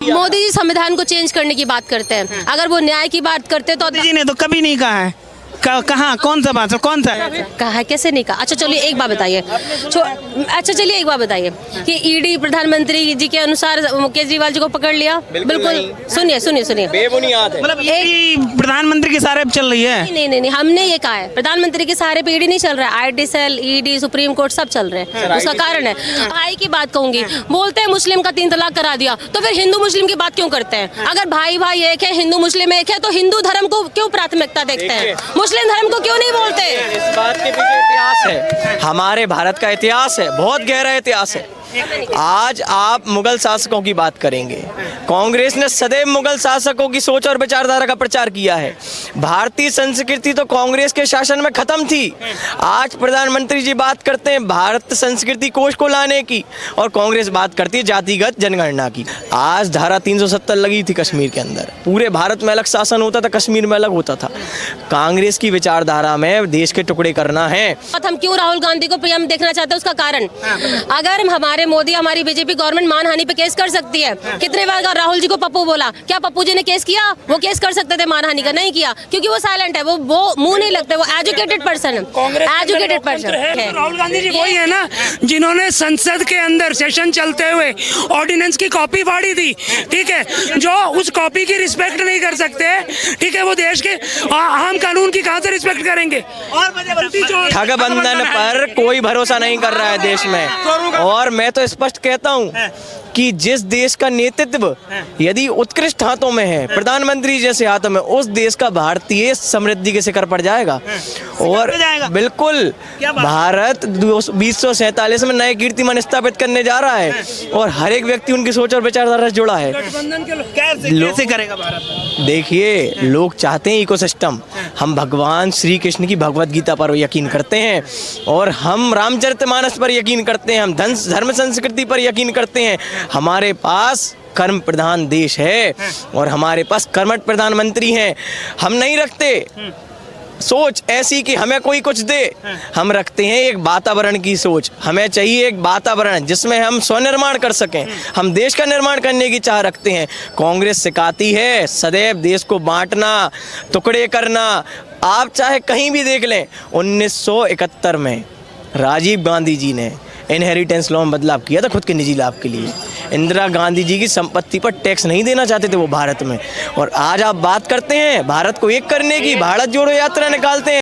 मोदी जी संविधान को चेंज करने की बात करते हैं, अगर वो न्याय की बात करते तो मोदी जी ने तो कभी नहीं कहा है। कहाँ कौन सा बात, कौन सा है? कहा है, कैसे नहीं कहा? अच्छा चलिए एक बात बताइए, अच्छा चलिए एक बात बताइए कि ईडी प्रधानमंत्री जी के अनुसार केजरीवाल जी को पकड़ लिया। बिल्कुल सुनिए सुनिए सुनिए, बेबुनियाद है। मतलब ईडी प्रधानमंत्री के सहारे पे चल रही है। नहीं नहीं नहीं, हमने ये कहा है प्रधानमंत्री के सहारे पे ईडी नहीं चल रहा है, IT cell, ED, supreme court सब चल रहे हैं। उसका कारण है, भाई की बात कहूंगी, बोलते हैं मुस्लिम का 3 तलाक करा दिया, तो फिर हिंदू मुस्लिम की बात क्यों करते हैं? अगर भाई भाई एक है, हिंदू मुस्लिम एक है, तो हिंदू धर्म को क्यों प्राथमिकता देखते हैं, मुस्लिम धर्म को क्यों नहीं बोलते? इस बात के पीछे इतिहास है, हमारे भारत का इतिहास है, बहुत गहरा इतिहास है। आज आप मुगल शासकों की बात करेंगे, कांग्रेस ने सदैव मुगल शासकों की सोच और विचारधारा का प्रचार किया है। भारतीय संस्कृति तो कांग्रेस के शासन में खत्म थी। आज प्रधानमंत्री जी बात करते हैं भारत संस्कृति कोष को लाने की, और कांग्रेस बात करती है जातिगत जनगणना की। आज धारा 370 लगी थी कश्मीर के अंदर, पूरे भारत में अलग शासन होता था, कश्मीर में अलग होता था। कांग्रेस की विचारधारा में देश के टुकड़े करना है। हम क्यों राहुल गांधी को पीएम देखना चाहते हैं, उसका कारण, अगर हमारे मोदी, हमारी बीजेपी गवर्नमेंट मानहानि पे केस कर सकती है। कितने बार राहुल जी को पप्पू बोला, क्या पप्पू जी ने केस किया? वो केस कर सकते थे मानहानि का, नहीं किया क्योंकि वो साइलेंट है, वो मुंह नहीं लगते, वो एजुकेटेड पर्सन है, एजुकेटेड पर्सन है। राहुल गांधी जी वही है ना जिन्होंने संसद के अंदर सेशन चलते हुए ऑर्डिनेंस की कॉपी फाड़ी थी, ठीक है, जो उस कॉपी की रिस्पेक्ट नहीं कर सकते, ठीक है, वो देश के आम कानून की कहां से रिस्पेक्ट करेंगे? ठगबंधन पर कोई भरोसा नहीं कर रहा है देश में, और मैं तो स्पष्ट कहता हूं कि जिस देश का नेतृत्व यदि उत्कृष्ट हाथों में है, प्रधानमंत्री जैसे हाथों में, उस देश का भारतीय समृद्धि के शिखर पर जाएगा। और बिल्कुल भारत 2047 में नए कीर्तिमान स्थापित करने जा रहा है, और हर एक व्यक्ति उनकी सोच और विचारधारा से जुड़ा है। कैसे करेगा भारत? देखिए, लोग चाहते हैं इकोसिस्टम। हम भगवान श्री कृष्ण की भगवत गीता पर यकीन करते हैं, और हम रामचरितमानस पर यकीन करते हैं, हम धर्म संस्कृति पर यकीन करते हैं। हमारे पास कर्म प्रधान देश है, और हमारे पास कर्मठ प्रधानमंत्री हैं। हम नहीं रखते सोच ऐसी कि हमें कोई कुछ दे, हम रखते हैं एक वातावरण की सोच। हमें चाहिए एक वातावरण जिसमें हम स्वनिर्माण कर सकें, हम देश का निर्माण करने की चाह रखते हैं। कांग्रेस सिखाती है सदैव देश को बांटना, टुकड़े करना। आप चाहे कहीं भी देख लें, 1971 में राजीव गांधी जी ने इनहेरिटेंस लॉ में बदलाव किया था खुद के निजी लाभ के लिए। इंदिरा गांधी जी की संपत्ति पर टैक्स नहीं देना चाहते थे वो भारत में, और आज आप बात करते हैं भारत को एक करने की, भारत जोड़ो यात्रा निकालते हैं।